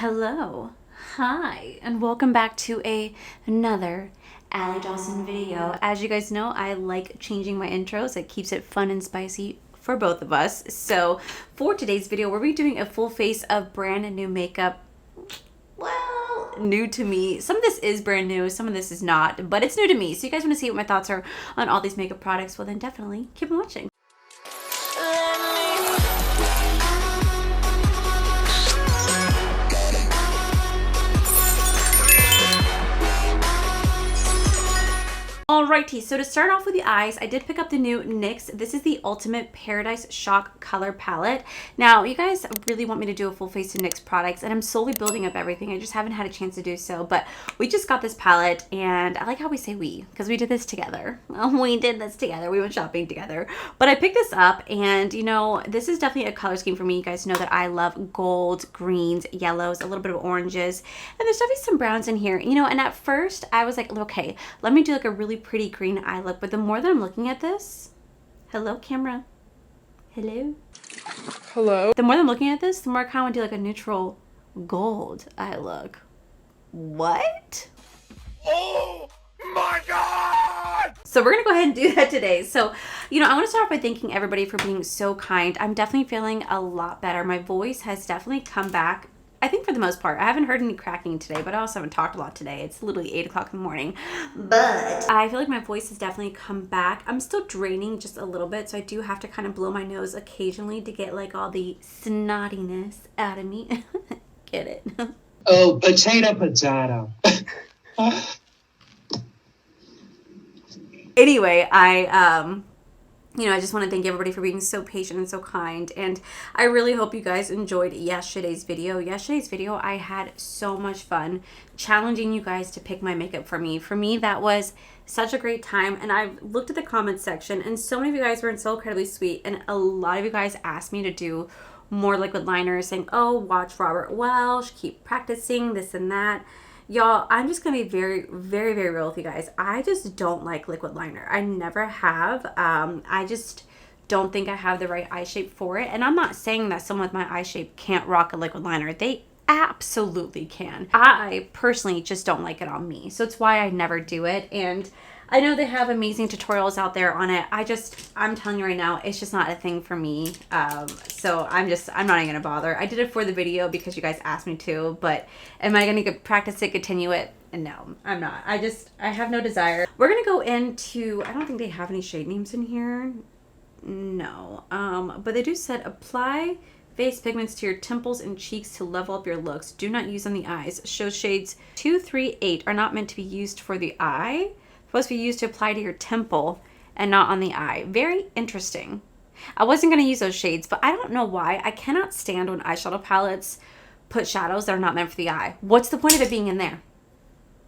Hello, hi, and welcome back to another Allie Dawson video. As you guys know, I like changing my intros. It keeps it fun and spicy for both of us. So for today's video, we're doing a full face of brand new makeup. Well, new to me. Some of this is brand new, some of this is not, but it's new to me. So you guys want to see what my thoughts are on all these makeup products? Well, then definitely keep on watching. Alrighty, so to start off with the eyes, I did pick up the new NYX. This is the Ultimate Paradise Shock Color Palette. Now, you guys really want me to do a full face of NYX products, and I'm slowly building up everything. I just haven't had a chance to do so, but we just got this palette, and I like how we say we, because we did this together. We did this together. We went shopping together. But I picked this up, and you know, this is definitely a color scheme for me. You guys know that I love gold, greens, yellows, a little bit of oranges, and there's definitely some browns in here. You know, and at first, I was like, okay, let me do like a really pretty green eye look, but the more that I'm looking at this, hello camera, hello, the more that I'm looking at this, the more I kind of want to do like a neutral gold eye look. What? Oh my god! So we're gonna go ahead and do that today. So, you know, I want to start off by thanking everybody for being so kind. I'm definitely feeling a lot better. My voice has definitely come back, I think, for the most part. I haven't heard any cracking today, but I also haven't talked a lot today. It's literally 8 o'clock in the morning. But I feel like my voice has definitely come back. I'm still draining just a little bit, so I do have to kind of blow my nose occasionally to get like all the snottiness out of me. Get it? Oh, potato. Anyway, you know, I just want to thank everybody for being so patient and so kind, and I really hope you guys enjoyed yesterday's video. I had so much fun challenging you guys to pick my makeup for me. For me, that was such a great time, and I looked at the comments section, and so many of you guys were so incredibly sweet, and a lot of you guys asked me to do more liquid liners, saying, oh, watch Robert Welsh, keep practicing this and that. Y'all, I'm just gonna be very, very, very real with you guys. I just don't like liquid liner. I never have. I just don't think I have the right eye shape for it. And I'm not saying that someone with my eye shape can't rock a liquid liner. They absolutely can. I personally just don't like it on me. So it's why I never do it. And I know they have amazing tutorials out there on it. I'm telling you right now, it's just not a thing for me. So I'm not even gonna bother. I did it for the video because you guys asked me to, but am I gonna practice it, continue it? No, I'm not. I have no desire. We're gonna go into, I don't think they have any shade names in here. No, but they do said apply face pigments to your temples and cheeks to level up your looks. Do not use on the eyes. Show shades 2, 3, 8 are not meant to be used for the eye. Supposed to be used to apply to your temple and not on the eye. Very interesting. I wasn't going to use those shades, but I don't know why. I cannot stand when eyeshadow palettes put shadows that are not meant for the eye. What's the point of it being in there?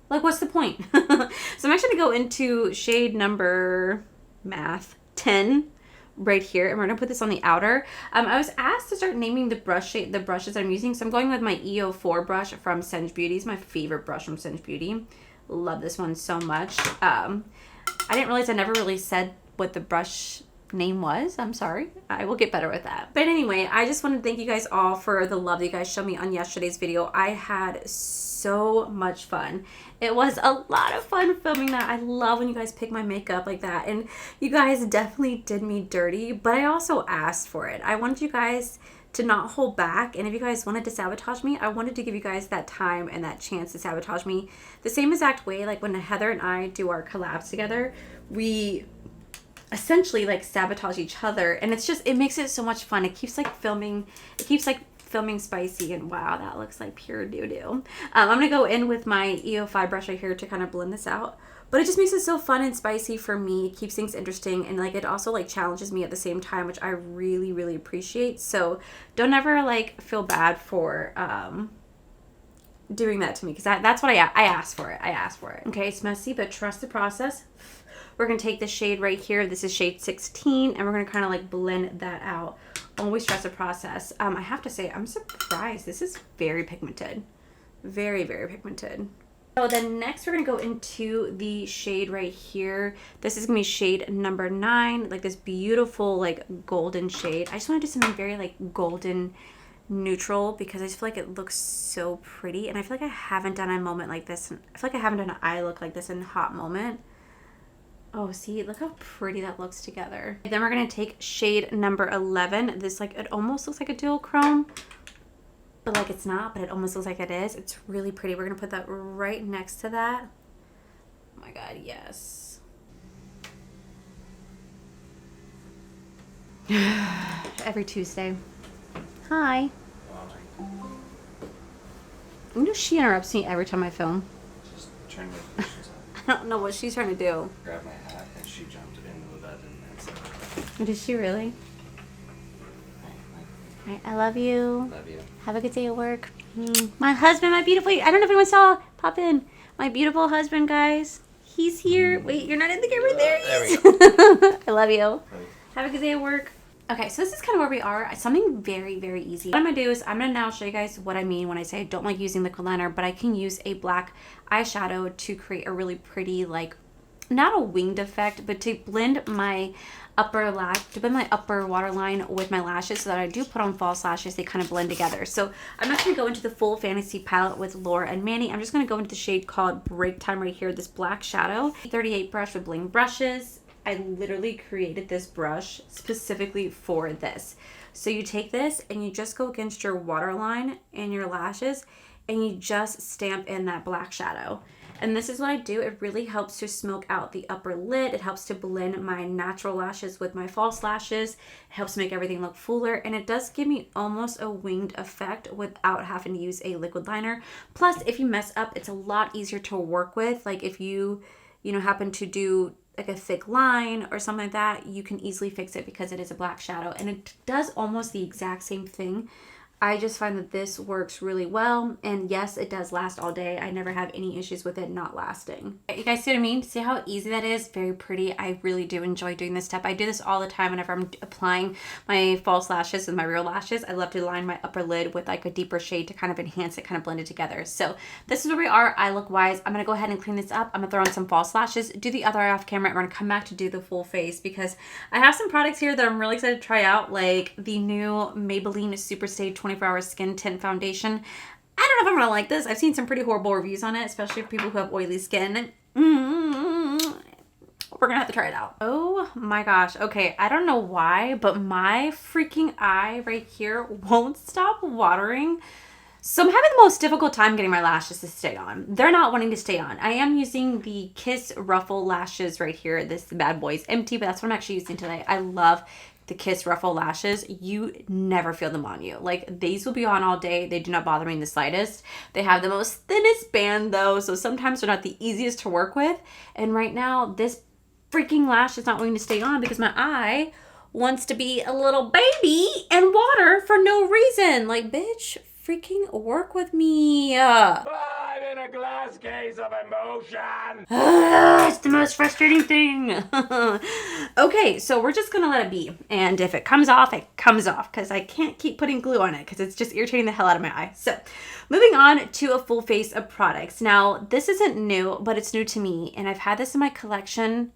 Like, what's the point? So I'm actually going to go into shade number 10 right here, and we're going to put this on the outer. I was asked to start naming the brushes I'm using, so I'm going with my EO4 brush from Singe Beauty. It's my favorite brush from Singe Beauty. Love this one so much. I didn't realize I never really said what the brush name was. I'm sorry. I will get better with that. But anyway, I just want to thank you guys all for the love that you guys showed me on yesterday's video. I had so much fun. It was a lot of fun filming that. I love when you guys pick my makeup like that. And you guys definitely did me dirty, but I also asked for it. I wanted you guys to not hold back, and if you guys wanted to sabotage me, I wanted to give you guys that time and that chance to sabotage me the same exact way like when Heather and I do our collabs together. We essentially like sabotage each other, and it makes it so much fun. It keeps filming spicy, and wow, that looks like pure doo-doo. I'm gonna go in with my EO5 brush right here to kind of blend this out. But it just makes it so fun and spicy for me. It keeps things interesting, and like it also like challenges me at the same time, which I really, really appreciate. So don't ever like feel bad for doing that to me, because that's what I asked for it. I asked for it. Okay, it's messy, but trust the process. We're gonna take the shade right here. This is shade 16, and we're gonna kind of like blend that out. Always trust the process. I have to say, I'm surprised. This is very pigmented. Very, very pigmented. So then next we're going to go into the shade right here. This is going to be shade number 9, like this beautiful like golden shade. I just want to do something very like golden neutral because I just feel like it looks so pretty. And I feel like I haven't done a moment like this. I feel like I haven't done an eye look like this in Hot Moment. Oh, see, look how pretty that looks together. Then we're going to take shade number 11. This, like, it almost looks like a duochrome, but like it's not, but it almost looks like it is. It's really pretty. We're going to put that right next to that. Oh my God, yes. Every Tuesday. Hi. You know she interrupts me every time I film. Just turn the dishes on. I don't know what she's trying to do. Grab my hat and she jumped into the bed and said, Did she really? All right, I love you. love you. Have a good day at work. My husband, my beautiful, I don't know if anyone saw, pop in. My beautiful husband, guys. He's here. Wait, you're not in the camera. There he is. I love you. Have a good day at work. Okay, so this is kind of where we are. Something very, very easy. What I'm going to do is I'm going to now show you guys what I mean when I say I don't like using liquid liner, but I can use a black eyeshadow to create a really pretty, like, not a winged effect, but to blend my upper waterline with my lashes so that I do put on false lashes. They kind of blend together. So I'm not going to go into the full fantasy palette with Laura and Manny. I'm just going to go into the shade called Break Time right here, this black shadow. 38 brush with bling brushes. I literally created this brush specifically for this. So you take this and you just go against your waterline and your lashes and you just stamp in that black shadow. And this is what I do. It really helps to smoke out the upper lid. It helps to blend my natural lashes with my false lashes. It helps make everything look fuller. And it does give me almost a winged effect without having to use a liquid liner. Plus, if you mess up, it's a lot easier to work with. Like if you happen to do like a thick line or something like that, you can easily fix it because it is a black shadow. And it does almost the exact same thing. I just find that this works really well. And yes, it does last all day. I never have any issues with it not lasting. You guys see what I mean? See how easy that is? Very pretty. I really do enjoy doing this step. I do this all the time whenever I'm applying my false lashes with my real lashes. I love to line my upper lid with like a deeper shade to kind of enhance it, kind of blend it together. So this is where we are eye look wise. I'm going to go ahead and clean this up. I'm going to throw in some false lashes, do the other eye off camera. I'm going to come back to do the full face because I have some products here that I'm really excited to try out, like the new Maybelline Super Stay 24-Hour Skin Tint Foundation. I don't know if I'm gonna like this. I've seen some pretty horrible reviews on it, especially for people who have oily skin. We're gonna have to try it out. Oh my gosh. Okay, I don't know why, but my freaking eye right here won't stop watering. So I'm having the most difficult time getting my lashes to stay on. They're not wanting to stay on. I am using the Kiss Ruffle lashes right here. This bad boy is empty, but that's what I'm actually using today. I love the Kiss Ruffle lashes. You never feel them on you. Like, these will be on all day. They do not bother me in the slightest. They have the most thinnest band though, so sometimes they're not the easiest to work with. And right now, this freaking lash is not wanting to stay on because my eye wants to be a little baby and water for no reason. Like, bitch, freaking work with me. I'm in a glass case of emotion. It's the most frustrating thing. Okay, so we're just gonna let it be. And if it comes off, it comes off because I can't keep putting glue on it because it's just irritating the hell out of my eye. So moving on to a full face of products. Now, this isn't new, but it's new to me. And I've had this in my collection.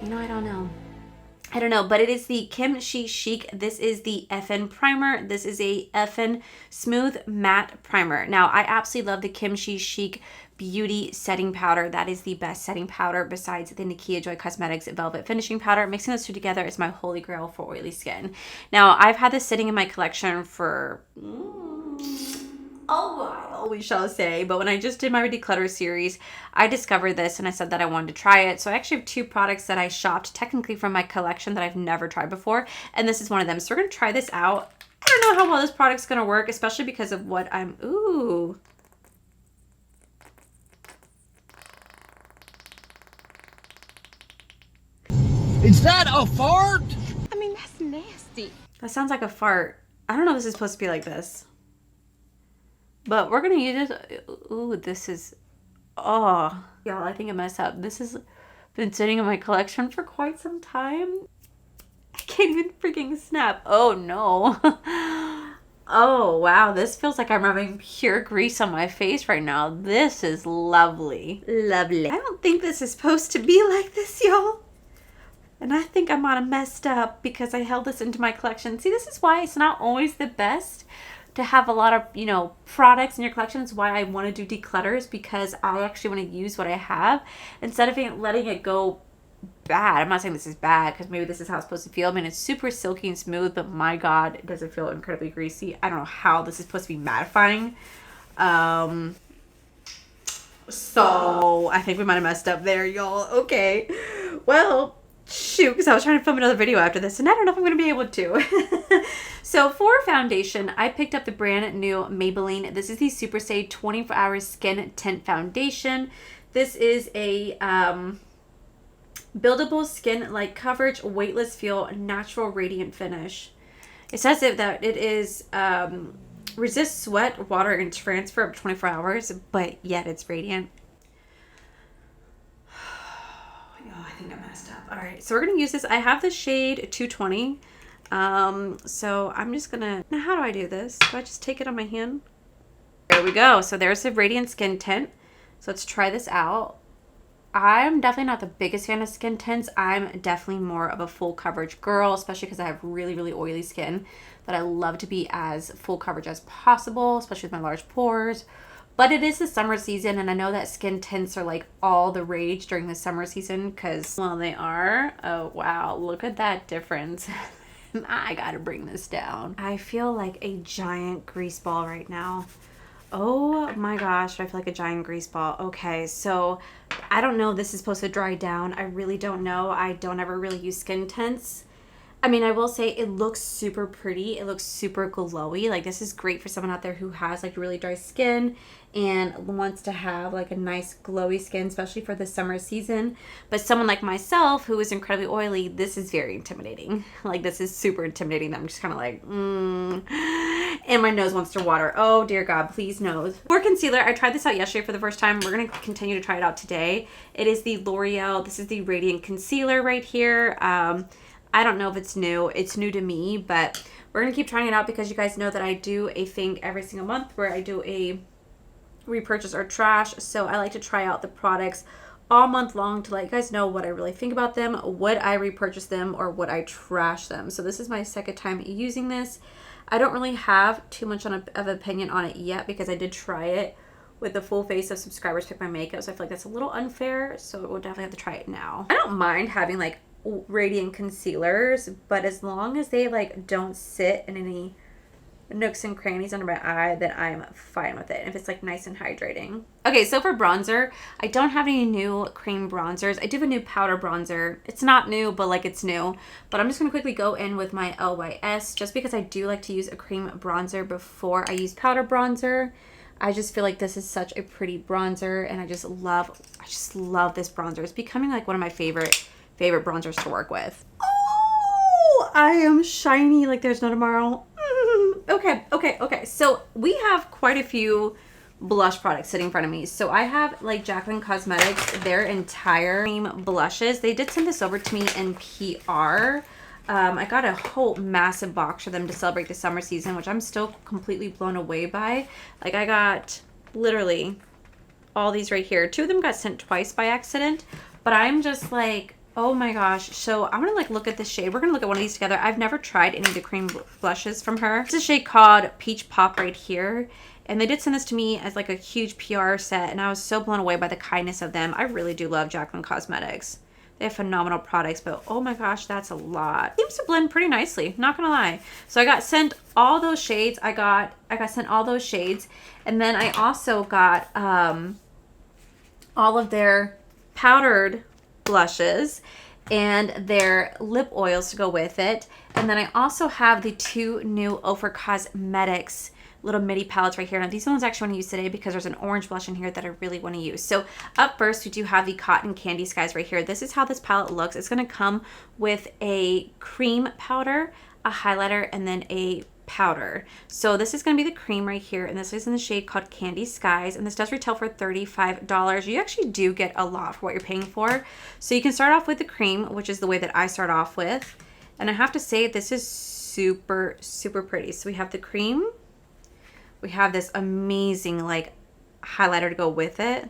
I don't know, but it is the Kimchi Chic. This is the FN Primer. This is a FN Smooth Matte Primer. Now, I absolutely love the Kimchi Chic Beauty Setting Powder. That is the best setting powder besides the Nakia Joy Cosmetics Velvet Finishing Powder. Mixing those two together is my holy grail for oily skin. Now, I've had this sitting in my collection for a while, we shall say, but when I just did my declutter series, I discovered this and I said that I wanted to try it. So I actually have two products that I shopped technically from my collection that I've never tried before, and this is one of them. So we're gonna try this out. I don't know how well this product's gonna work, especially because of what ooh. Is that a fart? I mean, that's nasty. That sounds like a fart. I don't know if this is supposed to be like this. But we're gonna use it. Ooh, this is, oh, y'all, I think I messed up. This has been sitting in my collection for quite some time. I can't even freaking snap. Oh no. Oh wow, this feels like I'm rubbing pure grease on my face right now. This is lovely. Lovely. I don't think this is supposed to be like this, y'all. And I think I might have messed up because I held this into my collection. See, this is why it's not always the best to have a lot of, you know, products in your collection. It's why I want to do declutters, because I actually want to use what I have instead of letting it go bad. I'm not saying this is bad, because maybe this is how it's supposed to feel. I mean, it's super silky and smooth, but my God, does it feel incredibly greasy. I don't know how this is supposed to be mattifying. So I think we might have messed up there, y'all. Okay. Well, shoot, because I was trying to film another video after this, and I don't know if I'm going to be able to. So for foundation, I picked up the brand new Maybelline. This is the Super Stay 24 Hour Skin Tint Foundation. This is a buildable skin-like coverage, weightless feel, natural radiant finish. It says that it is resist sweat, water, and transfer up to 24 hours, but yet it's radiant. Oh, I think I messed up. All right, so we're gonna use this. I have the shade 220. So I'm just gonna, now how do I do this? Do I just take it on my hand? There we go. So there's the radiant skin tint. So let's try this out. I'm definitely not the biggest fan of skin tints. I'm definitely more of a full coverage girl, especially because I have really, really oily skin that I love to be as full coverage as possible, especially with my large pores. But it is the summer season, and I know that skin tints are like all the rage during the summer season because, well, they are. Oh, wow. Look at that difference. I gotta bring this down. I feel like a giant grease ball right now. Oh my gosh, I feel like a giant grease ball. Okay, so I don't know if this is supposed to dry down. I really don't know. I don't ever really use skin tints. I mean, I will say it looks super pretty. It looks super glowy. Like, this is great for someone out there who has like really dry skin and wants to have like a nice glowy skin, especially for the summer season. But someone like myself who is incredibly oily, this is very intimidating. Like, this is super intimidating. I'm just kind of like, and my nose wants to water. Oh dear God, please nose. For concealer, I tried this out yesterday for the first time. We're going to continue to try it out today. It is the L'Oreal. This is the Radiant Concealer right here. I don't know if it's new. It's new to me, but we're going to keep trying it out because you guys know that I do a thing every single month where I do a repurchase or trash. So I like to try out the products all month long to let you guys know what I really think about them, would I repurchase them, or would I trash them. So this is my second time using this. I don't really have too much of an opinion on it yet because I did try it with the full face of subscribers pick my makeup. So I feel like that's a little unfair. So we'll definitely have to try it now. I don't mind having like radiant concealers, but as long as they like don't sit in any nooks and crannies under my eye, then I'm fine with it if it's like nice and hydrating. Okay, so for bronzer, I don't have any new cream bronzers. I do have a new powder bronzer. It's not new, but like it's new. But I'm just gonna quickly go in with my LYS just because I do like to use a cream bronzer before I use powder bronzer. I just feel like this is such a pretty bronzer, and I just love this bronzer. It's becoming like one of my favorite bronzers to work with. Oh, I am shiny like there's no tomorrow. Okay. So we have quite a few blush products sitting in front of me. So I have like Jaclyn Cosmetics, their entire cream blushes. They did send this over to me in PR. I got a whole massive box for them to celebrate the summer season, which I'm still completely blown away by. Like, I got literally all these right here. 2 of them got sent twice by accident, but I'm just like, oh my gosh. So I'm gonna like look at the shade. We're gonna look at one of these together. I've never tried any of the cream blushes from her. It's a shade called Peach Pop right here. And they did send this to me as like a huge PR set, and I was so blown away by the kindness of them. I really do love Jaclyn Cosmetics. They have phenomenal products, but oh my gosh, that's a lot. Seems to blend pretty nicely, not gonna lie. So I got sent all those shades. I got sent all those shades. And then I also got all of their powdered blushes and their lip oils to go with it. And then I also have the 2 new Ofra Cosmetics little midi palettes right here. Now these ones I actually want to use today because there's an orange blush in here that I really want to use. So up first, we do have the Cotton Candy Skies right here. This is how this palette looks. It's going to come with a cream powder, a highlighter, and then a powder. So this is going to be the cream right here, and this is in the shade called Candy Skies, and this does retail for $35. You actually do get a lot for what you're paying for. So you can start off with the cream, which is the way that I start off with, and I have to say this is super pretty. So we have the cream, we have this amazing like highlighter to go with it,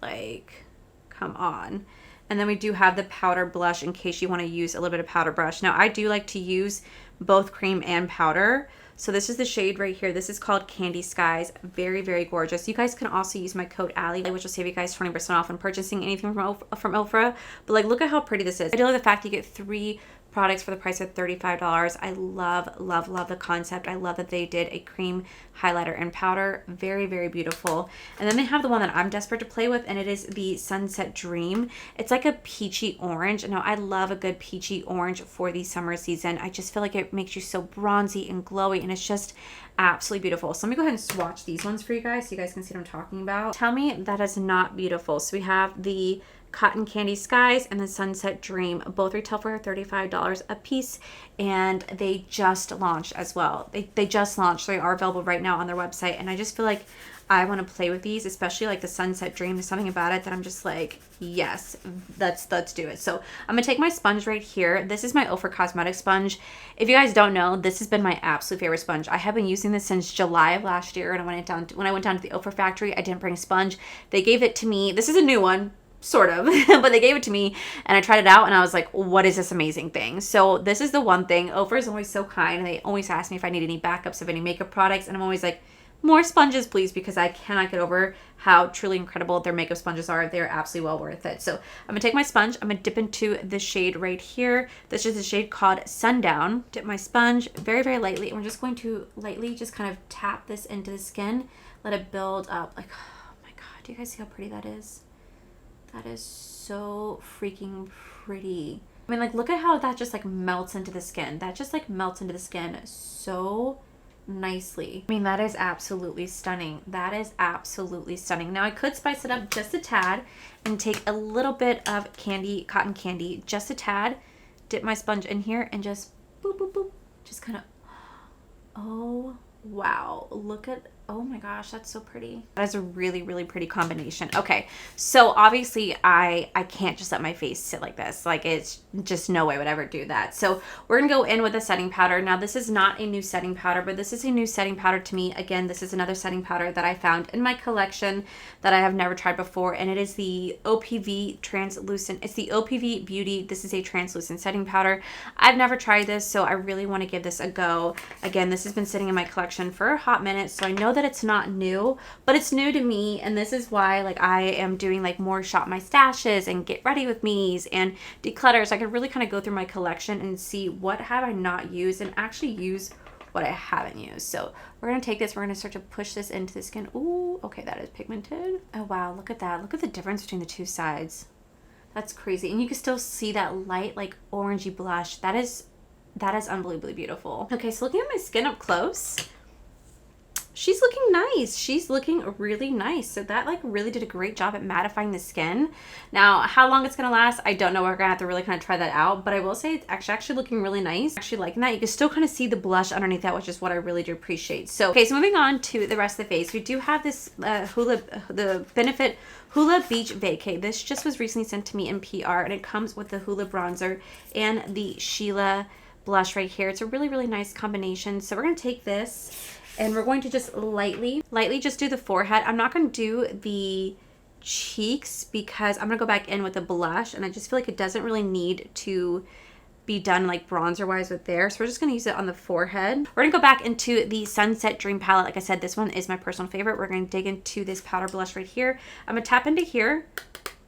like come on, And then we do have the powder blush in case you want to use a little bit of powder brush. Now, I do like to use both cream and powder. So this is the shade right here. This is called Candy Skies. Very, very gorgeous. You guys can also use my code Allie, which will save you guys 20% off when purchasing anything from Ofra. But like, look at how pretty this is. I do like the fact that you get 3 products for the price of $35. I love, love, love the concept. I love that they did a cream highlighter and powder. Very, very beautiful. And then they have the one that I'm desperate to play with, and it is the Sunset Dream. It's like a peachy orange. Now, I love a good peachy orange for the summer season. I just feel like it makes you so bronzy and glowy, and it's just absolutely beautiful. So let me go ahead and swatch these ones for you guys so you guys can see what I'm talking about. Tell me that is not beautiful. So we have the Cotton Candy Skies and the Sunset Dream. Both retail for $35 a piece, and they just launched as well. They just launched. They are available right now on their website, and I just feel like I want to play with these, especially like the Sunset Dream. There's something about it that I'm just like, yes, let's do it. So I'm gonna take my sponge right here. This is my Ofra Cosmetics sponge. If you guys don't know, this has been my absolute favorite sponge. I have been using this since July of last year, and when I went down to the Ofra factory, I didn't bring sponge. They gave it to me. This is a new one, sort of, but they gave it to me and I tried it out and I was like, what is this amazing thing? So this is the one thing. Ofra is always so kind, and they always ask me if I need any backups of any makeup products, and I'm always like, more sponges please, because I cannot get over how truly incredible their makeup sponges are. They're absolutely well worth it. So I'm gonna take my sponge, I'm gonna dip into the shade right here. This is a shade called Sundown. Dip my sponge very, very lightly, and we're just going to lightly just kind of tap this into the skin, let it build up. Like, oh my god, do you guys see how pretty that is? That is so freaking pretty. I mean, like, look at how that just like melts into the skin. That just like melts into the skin so nicely. I mean, that is absolutely stunning. That is absolutely stunning. Now, I could spice it up just a tad and take a little bit of cotton candy, just a tad, dip my sponge in here and just boop, boop, boop. Just kind of, oh, wow. Look at, oh my gosh, that's so pretty. That is a really, really pretty combination. Okay, so obviously I can't just let my face sit like this. Like, it's just no way would I ever do that. So we're gonna go in with a setting powder. Now, this is not a new setting powder, but this is a new setting powder to me. Again, this is another setting powder that I found in my collection that I have never tried before, and it is the OPV translucent. It's the OPV Beauty. This is a translucent setting powder. I've never tried this, so I really want to give this a go. Again, this has been sitting in my collection for a hot minute, so I know that it's not new, but it's new to me, and this is why like I am doing like more shop my stashes and get ready with me's and declutter, so I could really kind of go through my collection and see what have I not used and actually use what I haven't used. So we're gonna take this, we're gonna start to push this into the skin. Ooh, okay, that is pigmented. Oh wow, look at that. Look at the difference between the two sides. That's crazy. And you can still see that light like orangey blush. That is unbelievably beautiful. Okay, so looking at my skin up close, she's looking nice. She's looking really nice. So that like really did a great job at mattifying the skin. Now, how long it's gonna last, I don't know. We're gonna have to really kind of try that out, but I will say it's actually looking really nice. Actually liking that. You can still kind of see the blush underneath that, which is what I really do appreciate. So, okay, so moving on to the rest of the face, we do have this the Benefit Hula Beach Vacay. This just was recently sent to me in PR, and it comes with the Hula bronzer and the Sheila blush right here. It's a really, really nice combination. So we're gonna take this and we're going to just lightly just do the forehead. I'm not going to do the cheeks because I'm going to go back in with a blush, and I just feel like it doesn't really need to be done like bronzer wise with there. So we're just going to use it on the forehead. We're going to go back into the Sunset Dream palette. Like I said, this one is my personal favorite. We're going to dig into this powder blush right here. I'm going to tap into here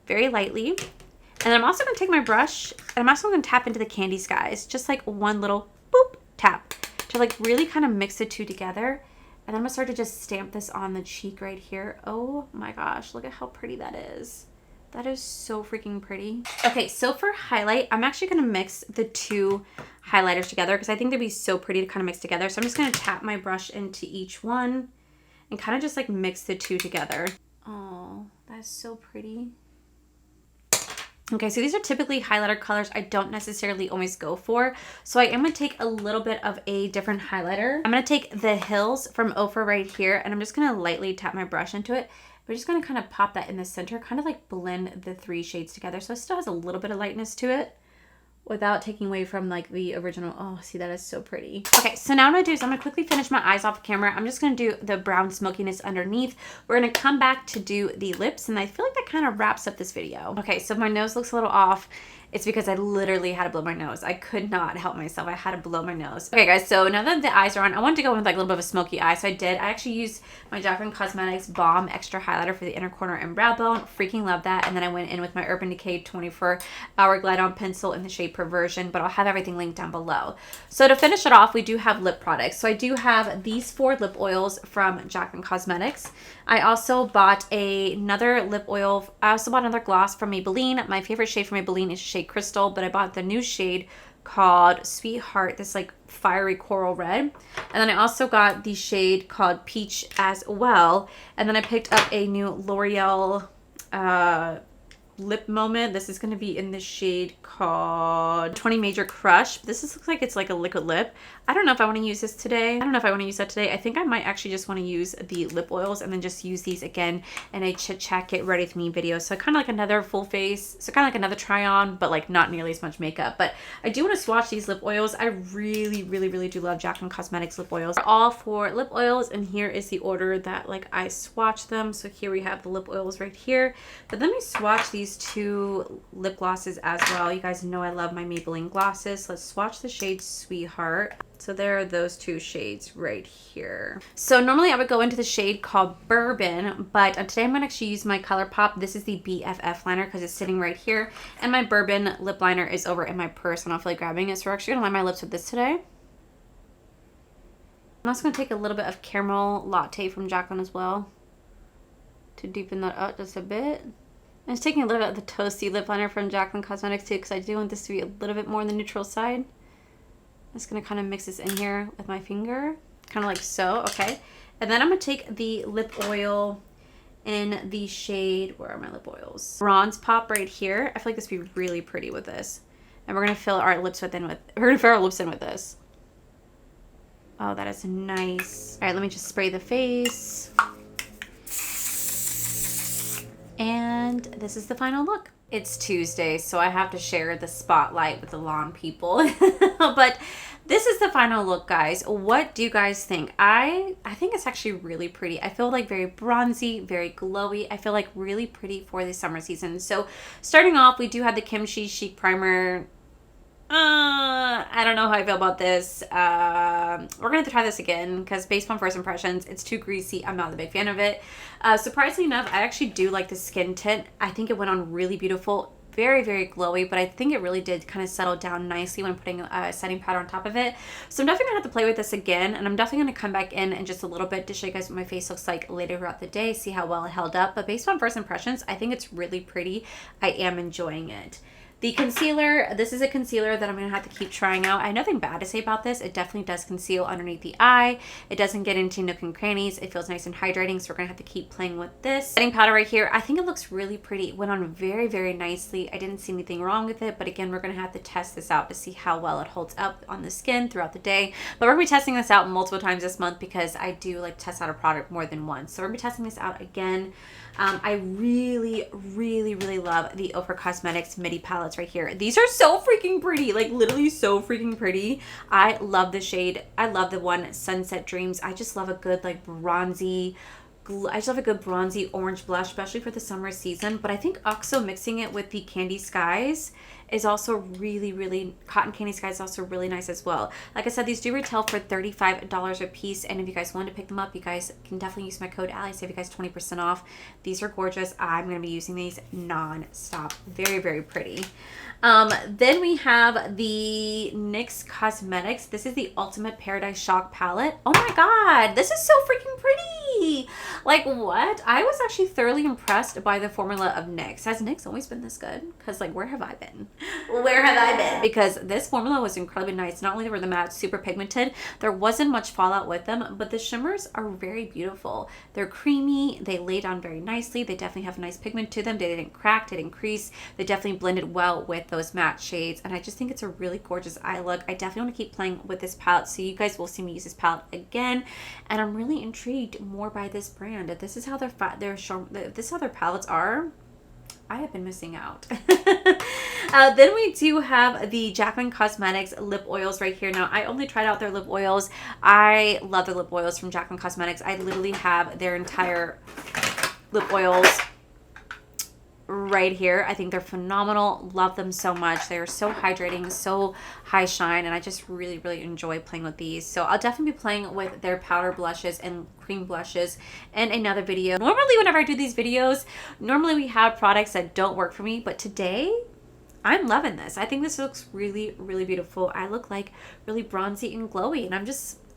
very lightly. And then I'm also going to take my brush and I'm also going to tap into the Candy Skies. Just like one little boop tap to like really kind of mix the two together. And then I'm gonna start to just stamp this on the cheek right here. Oh my gosh, look at how pretty that is. That is so freaking pretty. Okay, so for highlight, I'm actually gonna mix the two highlighters together because I think they'd be so pretty to kind of mix together. So I'm just gonna tap my brush into each one and kind of just like mix the two together. Oh, that's so pretty. Okay, so these are typically highlighter colors I don't necessarily always go for. So I am going to take a little bit of a different highlighter. I'm going to take the Hills from Ofra right here, and I'm just going to lightly tap my brush into it. We're just going to kind of pop that in the center, kind of like blend the three shades together. So it still has a little bit of lightness to it. without taking away from like the original. Oh, see, that is so pretty. Okay, so now what I'm gonna do is I'm gonna quickly finish my eyes off camera. I'm just gonna do the brown smokiness underneath. We're gonna come back to do the lips, and I feel like that kind of wraps up this video. Okay, so my nose looks a little off. It's because I literally had to blow my nose. I could not help myself. I had to blow my nose. Okay, guys, so now that the eyes are on, I wanted to go with like a little bit of a smoky eye, so I did. I actually used my Jaclyn Cosmetics Balm Extra Highlighter for the inner corner and brow bone. Freaking love that. And then I went in with my Urban Decay 24-hour Glide On Pencil in the shade Perversion, but I'll have everything linked down below. So to finish it off, we do have lip products. So I do have these 4 lip oils from Jaclyn Cosmetics. I also bought another lip oil. I also bought another gloss from Maybelline. My favorite shade from Maybelline is shade Crystal, but I bought the new shade called Sweetheart, this like fiery coral red. And then I also got the shade called Peach as well. And then I picked up a new L'Oreal lip moment. This is going to be in the shade called 20 Major Crush. This looks like it's like a liquid lip. I don't know if I want to use this today. I don't know if I want to use that today. I think I might actually just want to use the lip oils and then just use these again in a chit chat get ready with me video. So kind of like another full face, so kind of like another try on, but like not nearly as much makeup. But I do want to swatch these lip oils. I really do love Jaclyn Cosmetics lip oils. They're all 4 lip oils, and here is the order that like I swatch them. So here we have the lip oils right here. But let me swatch these 2 lip glosses as well. You guys know I love my Maybelline glosses. Let's swatch the shade Sweetheart. So there are those 2 shades right here. So normally I would go into the shade called Bourbon, but today I'm going to actually use my ColourPop. This is the BFF liner because it's sitting right here. And my Bourbon lip liner is over in my purse. I don't feel like grabbing it. So we're actually going to line my lips with this today. I'm also going to take a little bit of Caramel Latte from Jaclyn as well to deepen that up just a bit. I'm just taking a little bit of the Toasty lip liner from Jaclyn Cosmetics too, because I do want this to be a little bit more on the neutral side. I'm just going to kind of mix this in here with my finger, kind of like so. Okay. And then I'm going to take the lip oil in the shade, where are my lip oils? Bronze Pop right here. I feel like this would be really pretty with this. And we're going to fill our lips in with this. Oh, that is nice. All right, let me just spray the face. And this is the final look. It's Tuesday, so I have to share the spotlight with the lawn people. But this is the final look, guys. What do you guys think? I think it's actually really pretty. I feel like very bronzy, very glowy. I feel like really pretty for the summer season. So starting off, we do have the Kimchi Chic Primer. I don't know how I feel about this. We're gonna have to try this again because based on first impressions, it's too greasy. I'm not a big fan of it. Surprisingly enough, I actually do like the skin tint. I think it went on really beautiful. Very glowy, but I think it really did kind of settle down nicely when putting a setting powder on top of it. So I'm definitely gonna have to play with this again, and I'm definitely gonna come back in just a little bit to show you guys what my face looks like later throughout the day, see how well it held up. But based on first impressions, I think it's really pretty. I am enjoying it. The concealer, this is a concealer that I'm going to have to keep trying out. I have nothing bad to say about this. It definitely does conceal underneath the eye. It doesn't get into nook and crannies. It feels nice and hydrating, so we're going to have to keep playing with this. Setting powder right here, I think it looks really pretty. It went on very nicely. I didn't see anything wrong with it, but again, we're going to have to test this out to see how well it holds up on the skin throughout the day. But we're going to be testing this out multiple times this month because I do like to test out a product more than once. So we're going to be testing this out again. I really love the Ofra Cosmetics midi palettes right here. These are so freaking pretty, like literally so freaking pretty. I love the shade. I love the one Sunset Dreams. I just love a good like bronzy, I just love a good bronzy orange blush, especially for the summer season. But I think also mixing it with the Candy Skies is also really, Cotton Candy Skies is also really nice as well. Like I said, these do retail for $35 a piece, and if you guys want to pick them up, you guys can definitely use my code Allie, save you guys 20% off. These are gorgeous. I'm going to be using these non-stop. Very pretty. Then we have the NYX Cosmetics. This is the Ultimate Paradise Shock Palette. Oh my god, this is so freaking pretty. Like what? I was actually thoroughly impressed by the formula of NYX. Has NYX always been this good? Because like, where have I been? Where have I been? Because this formula was incredibly nice. Not only were the mattes super pigmented, there wasn't much fallout with them, but the shimmers are very beautiful. They're creamy. They lay down very nicely. They definitely have a nice pigment to them. They didn't crack, they didn't crease. They definitely blended well with those matte shades, and I just think it's a really gorgeous eye look. I definitely want to keep playing with this palette, so you guys will see me use this palette again, and I'm really intrigued more by this brand. If this is how their palettes are, I have been missing out. Then we do have the Jaclyn Cosmetics lip oils right here. Now, I only tried out their lip oils. I love their lip oils from Jaclyn Cosmetics. I literally have their entire lip oils right here. I think they're phenomenal. Love them so much. They are so hydrating, so high shine, and I just really, really enjoy playing with these. So I'll definitely be playing with their powder blushes and cream blushes in another video. Normally, whenever I do these videos, normally we have products that don't work for me, but today I'm loving this. I think this looks really, really beautiful. I look like really bronzy and glowy, and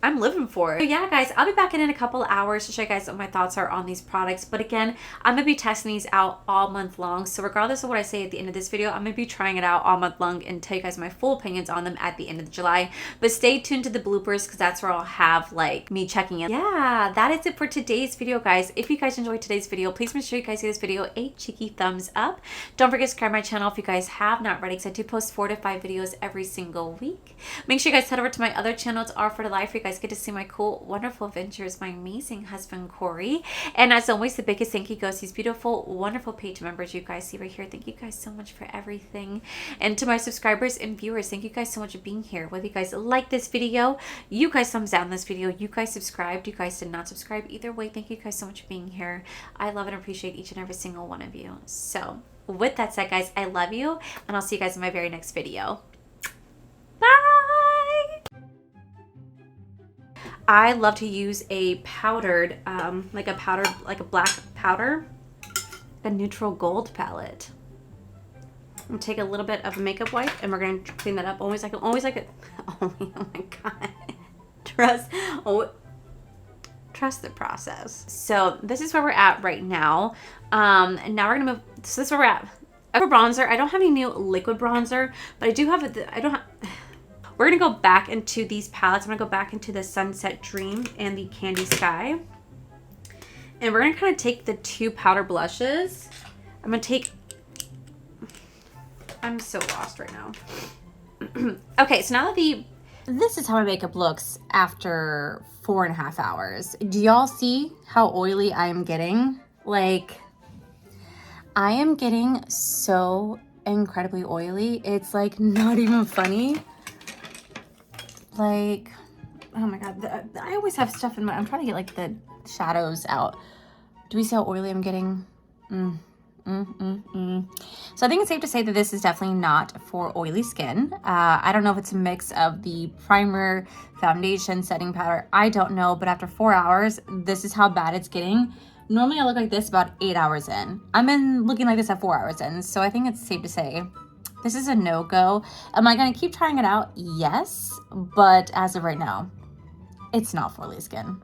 I'm living for it. So yeah, guys, I'll be back in a couple hours to show you guys what my thoughts are on these products. But again, I'm going to be testing these out all month long. So regardless of what I say at the end of this video, I'm going to be trying it out all month long and tell you guys my full opinions on them at the end of July. But stay tuned to the bloopers because that's where I'll have like me checking in. Yeah, that is it for today's video, guys. If you guys enjoyed today's video, please make sure you guys give this video a cheeky thumbs up. Don't forget to subscribe to my channel if you guys have not already, because I do post 4 to 5 videos every single week. Make sure you guys head over to my other channel. It's R for the Life, where you guys get to see my cool, wonderful adventures, my amazing husband, Corey. And as always, the biggest thank you goes to these beautiful, wonderful page members you guys see right here. Thank you guys so much for everything. And to my subscribers and viewers, thank you guys so much for being here. Whether you guys like this video, you guys thumbs down this video, you guys subscribed, you guys did not subscribe. Either way, thank you guys so much for being here. I love and appreciate each and every single one of you. So with that said, guys, I love you, and I'll see you guys in my very next video. Bye! I love to use a powdered, like a black powder, a neutral gold palette. I'm gonna take a little bit of a makeup wipe and we're gonna clean that up. Always like it. Oh my God. Trust the process. So this is where we're at right now. And now we're gonna move. So this is where we're at. For bronzer, I don't have any new liquid bronzer, but I do have we're going to go back into these palettes. I'm going to go back into the Sunset Dream and the Candy Sky. And we're going to kind of take the 2 powder blushes. I'm so lost right now. Okay, so now that this is how my makeup looks after 4.5 hours. Do y'all see how oily I am getting? Like, I am getting so incredibly oily. It's like not even funny. Like, oh my God, I always have stuff in my, I'm trying to get like the shadows out. Do we see how oily I'm getting? So I think it's safe to say that this is definitely not for oily skin. I don't know if it's a mix of the primer, foundation, setting powder. I don't know, but after 4 hours, this is how bad it's getting. Normally I look like this about 8 hours in. I'm looking like this at 4 hours in. So I think it's safe to say this is a no-go. Am I going to keep trying it out? Yes. But as of right now, it's not for oily skin.